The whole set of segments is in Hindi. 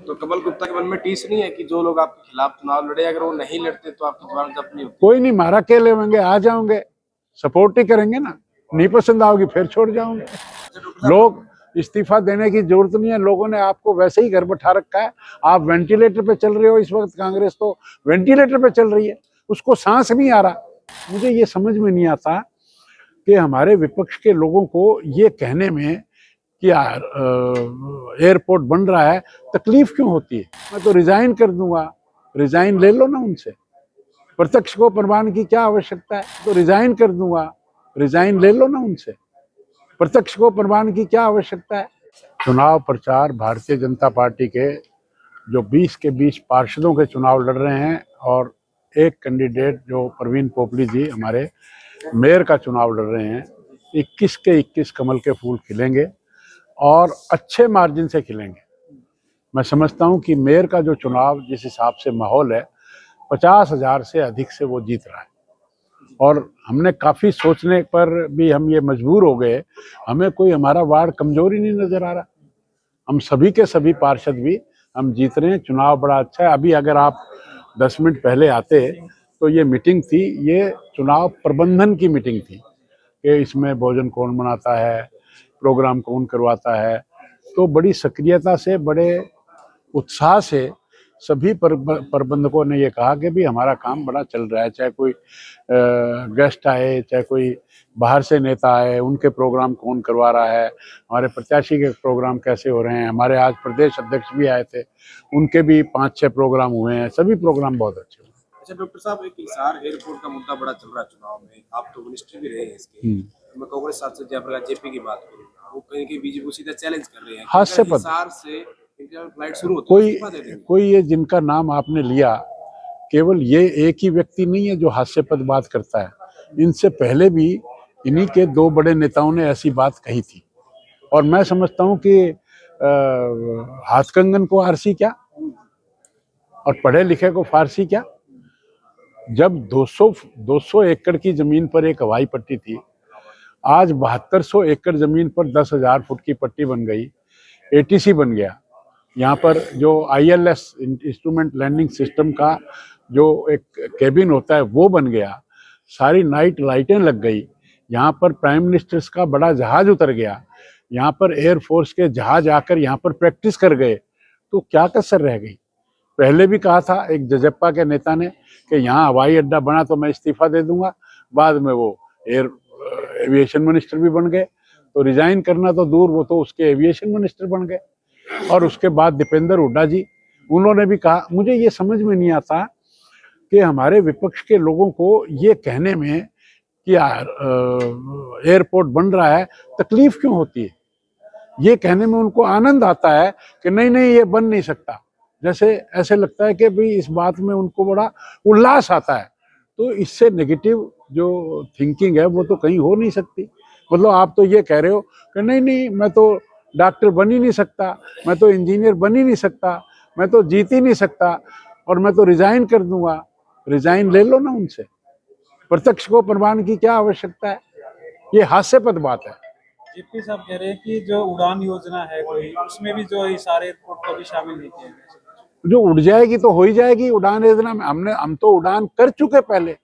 तो कमल गुप्ता के मन में टीस नहीं है कि जो लोग आपके खिलाफ चुनाव लड़े, अगर वो नहीं लड़ते तो आपकी जबान जब्त नहीं होती? कोई नहीं, मारा के लेंगे, आ जाओगे, सपोर्ट ही करेंगे ना, नहीं पसंद आओगी फिर छोड़ जाओगे। लोग इस्तीफा देने की जरूरत नहीं है, लोगों ने आपको वैसे ही घर बैठा रखा है। आप वेंटिलेटर पे चल रहे हो इस वक्त, कांग्रेस तो वेंटिलेटर पे चल रही है, उसको सांस नहीं आ रहा। मुझे ये समझ में नहीं आता कि हमारे विपक्ष के लोगों को ये कहने में कि यार एयरपोर्ट बन रहा है तकलीफ क्यों होती है। मैं तो रिजाइन कर दूंगा, रिजाइन ले लो ना उनसे, प्रत्यक्ष को प्रमाण की क्या आवश्यकता है, तो रिजाइन कर दूंगा, रिजाइन ले लो ना उनसे, प्रत्यक्ष को प्रमाण की क्या आवश्यकता है। चुनाव प्रचार भारतीय जनता पार्टी के जो 20 के 20 पार्षदों के चुनाव लड़ रहे हैं और एक कैंडिडेट जो प्रवीण पोपली जी हमारे मेयर का चुनाव लड़ रहे हैं, 21 के 21 कमल के फूल खिलेंगे और अच्छे मार्जिन से खिलेंगे। मैं समझता हूं कि मेयर का जो चुनाव जिस हिसाब से माहौल है, 50,000 से अधिक से वो जीत रहा है। और हमने काफ़ी सोचने पर भी हम ये मजबूर हो गए, हमें कोई हमारा वार्ड कमजोर ही नहीं नज़र आ रहा। हम सभी के सभी पार्षद भी हम जीत रहे हैं, चुनाव बड़ा अच्छा है। अभी अगर आप 10 मिनट पहले आते तो ये मीटिंग थी, ये चुनाव प्रबंधन की मीटिंग थी कि इसमें भोजन कौन बनाता है, प्रोग्राम कौन करवाता है। तो बड़ी सक्रियता से, बड़े उत्साह से सभी प्रबंधकों ने ये कहा कि भी हमारा काम बड़ा चल रहा है, चाहे कोई गेस्ट आए, चाहे कोई बाहर से नेता आए, उनके प्रोग्राम कौन करवा रहा है, हमारे प्रत्याशी के प्रोग्राम कैसे हो रहे हैं। हमारे आज प्रदेश अध्यक्ष भी आए थे, उनके भी 5-6 प्रोग्राम हुए हैं, सभी प्रोग्राम बहुत अच्छे हुए। अच्छा डॉक्टर साहब, एक हिसार एयरपोर्ट का मुद्दा बड़ा चल रहा है चुनाव में, आप तो मिनिस्टर भी रहे हैं इसके। मैं कांग्रेस सांसद जयप्रकाश जेपी की बात करूँ, वो कहीं की बीजेपी को सीधा चैलेंज कर रहे हैं, हिसार से इंटरनल फ्लाइट शुरू होती है। कोई ये जिनका नाम आपने लिया, केवल ये एक ही व्यक्ति नहीं है जो हास्यास्पद बात करता है। इनसे पहले भी इन्हीं के 2 बड़े नेताओं ने ऐसी बात कही थी। और मैं समझता हूं कि हाथ कंगन को आरसी क्या और पढ़े लिखे को फारसी क्या। जब 200 एकड़ की जमीन पर एक हवाई पट्टी थी, आज 7200 एकड़ जमीन पर 10,000 फुट की पट्टी बन गई, एटीसी बन गया। यहाँ पर जो ILS इंस्ट्रूमेंट लैंडिंग सिस्टम का जो एक केबिन होता है वो बन गया, सारी नाइट लाइटें लग गई, यहाँ पर प्राइम मिनिस्टर्स का बड़ा जहाज उतर गया, यहाँ पर एयरफोर्स के जहाज आकर यहाँ पर प्रैक्टिस कर गए। तो क्या कसर रह गई। पहले भी कहा था एक जजप्पा के नेता ने कि यहाँ हवाई अड्डा बना तो मैं इस्तीफा दे दूंगा, बाद में वो एविएशन मिनिस्टर भी बन गए। तो रिजाइन करना तो दूर, वो तो उसके एविएशन मिनिस्टर बन गए। और उसके बाद दीपेंद्र हुड्डा जी, उन्होंने भी कहा। मुझे ये समझ में नहीं आता कि हमारे विपक्ष के लोगों को ये कहने में कि यार एयरपोर्ट बन रहा है तकलीफ क्यों होती है। ये कहने में उनको आनंद आता है कि नहीं नहीं ये बन नहीं सकता, जैसे ऐसे लगता है कि भाई इस बात में उनको बड़ा उल्लास आता है। तो इससे नेगेटिव जो थिंकिंग है वो तो कहीं हो नहीं सकती। मतलब आप तो ये कह रहे हो कि नहीं नहीं मैं तो डॉक्टर बन ही नहीं सकता, मैं तो इंजीनियर बन ही नहीं सकता, मैं तो जीत ही नहीं सकता और मैं तो रिजाइन कर दूंगा। रिजाइन ले लो ना उनसे, प्रत्यक्ष को प्रमाण की क्या आवश्यकता है। ये हास्यास्पद बात है। जेपी साहब कह रहे हैं कि जो उड़ान योजना है कोई, उसमें भी जो हिसार एयरपोर्ट को भी शामिल नहीं किया गया। जो उड़ जाएगी तो हो ही जाएगी उड़ान योजना में। हम तो उड़ान कर चुके पहले।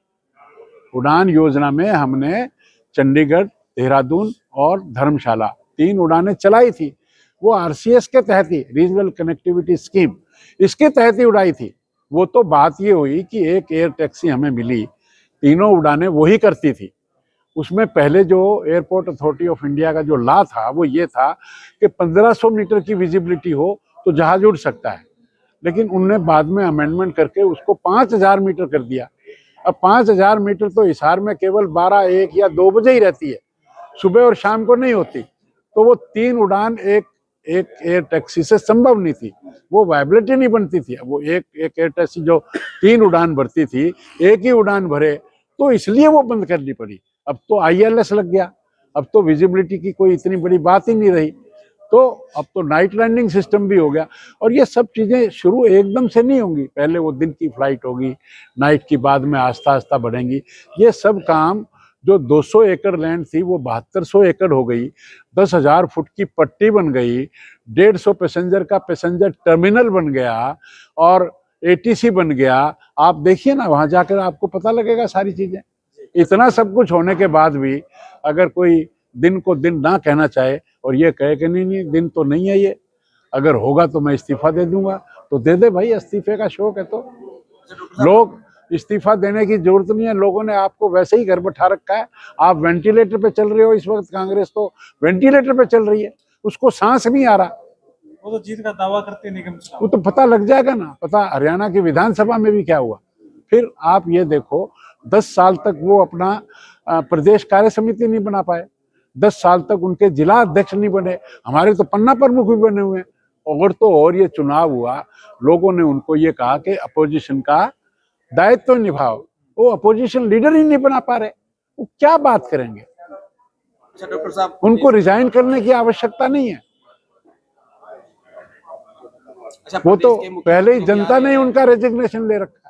उड़ान योजना में हमने चंडीगढ़, देहरादून और धर्मशाला 3 उड़ानें चलाई थी। वो RCS के तहत ही, रीजनल कनेक्टिविटी स्कीम, इसके तहत ही उड़ाई थी। वो तो बात ये हुई कि एक एयर टैक्सी हमें मिली, तीनों उड़ानें वही करती थी। उसमें पहले जो एयरपोर्ट अथॉरिटी ऑफ इंडिया का जो लॉ था वो ये था कि 1500 मीटर की विजिबिलिटी हो तो जहाज उड़ सकता है, लेकिन उनने बाद में अमेंडमेंट करके उसको 5000 मीटर कर दिया। अब 5000 मीटर तो हिसार में केवल 12, 1 या 2 बजे ही रहती है, सुबह और शाम को नहीं होती। तो वो 3 उड़ान एक एयर टैक्सी से संभव नहीं थी, वो वायबिलिटी नहीं बनती थी। वो एक एयर टैक्सी जो 3 उड़ान भरती थी, एक ही उड़ान भरे, तो इसलिए वो बंद करनी पड़ी। अब तो ILS लग गया, अब तो विजिबिलिटी की कोई इतनी बड़ी बात ही नहीं रही। तो अब तो नाइट लैंडिंग सिस्टम भी हो गया। और ये सब चीज़ें शुरू एकदम से नहीं होंगी, पहले वो दिन की फ्लाइट होगी, नाइट की बाद में आस्ता आस्ता बढ़ेंगी। ये सब काम जो 200 एकड़ लैंड थी वो 7200 एकड़ हो गई, 10,000 फुट की पट्टी बन गई, 150 पैसेंजर का पैसेंजर टर्मिनल बन गया और एटीसी बन गया। आप देखिए ना, वहां जाकर आपको पता लगेगा सारी चीजें। इतना सब कुछ होने के बाद भी अगर कोई दिन को दिन ना कहना चाहे और ये कहे कि नहीं दिन तो नहीं है, ये अगर होगा तो मैं इस्तीफा दे दूंगा, तो दे दे भाई, इस्तीफे का शौक है तो। लोग इस्तीफा देने की जरूरत नहीं है, लोगों ने आपको वैसे ही घर बैठा रखा है। आप वेंटिलेटर पे चल रहे हो इस वक्त, कांग्रेस तो वेंटिलेटर पे चल रही है, उसको सांस नहीं आ रहा। वो तो जीत का दावा करते निगम चुनाव, वो तो पता लग जाएगा ना। पता हरियाणा की विधानसभा में भी क्या हुआ। फिर आप ये देखो, 10 साल तक वो अपना प्रदेश कार्य समिति नहीं बना पाए, 10 साल तक उनके जिला अध्यक्ष नहीं बने। हमारे तो पन्ना प्रमुख भी बने हुए हैं। और तो और ये चुनाव हुआ, लोगों ने उनको ये कहा कि अपोजिशन का दायित्व तो निभाओ, वो अपोजिशन लीडर ही नहीं बना पा रहे, वो क्या बात करेंगे। अच्छा डॉक्टर साहब, उनको रिजाइन करने की आवश्यकता नहीं है। अच्छा, वो तो पहले ही जनता ने उनका रेजिग्नेशन ले रखा है।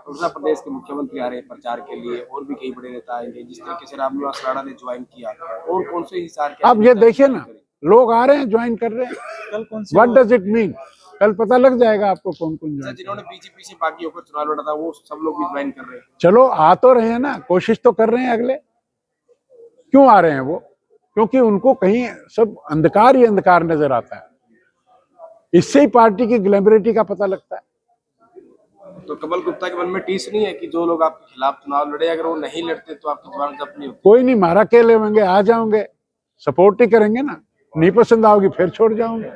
उत्तर प्रदेश के मुख्यमंत्री आ रहे हैं प्रचार के लिए, और भी कई बड़े नेता आएंगे। जिस तरीके से रामनिवास राणा ने ज्वाइन किया, और कौन से हिसार के आप ये देखिए ना, लोग आ रहे हैं, ज्वाइन कर रहे हैं। कल कौन से व्हाट डज इट मीन? कल पता लग जाएगा आपको कौन कौन ज्वाइन। जिन्होंने बीजेपी से बागी होकर चुनाव लड़ा था, वो सब लोग भी ज्वाइन कर रहे हैं। चलो आ तो रहे हैं ना, कोशिश तो कर रहे हैं। अगले क्यों आ रहे हैं वो? क्योंकि उनको कहीं सब अंधकार ही अंधकार नजर आता है। इससे ही पार्टी की ग्लैमरिटी का पता लगता है। तो कमल गुप्ता के मन में टीस नहीं है कि जो लोग आपके खिलाफ चुनाव लड़े, अगर वो नहीं लड़ते तो आपकी जबान जब्त नहीं होती? कोई नहीं, मारा के लेंगे, आ जाओगे, सपोर्ट ही करेंगे ना। नहीं पसंद आओगी फिर छोड़ जाओगे।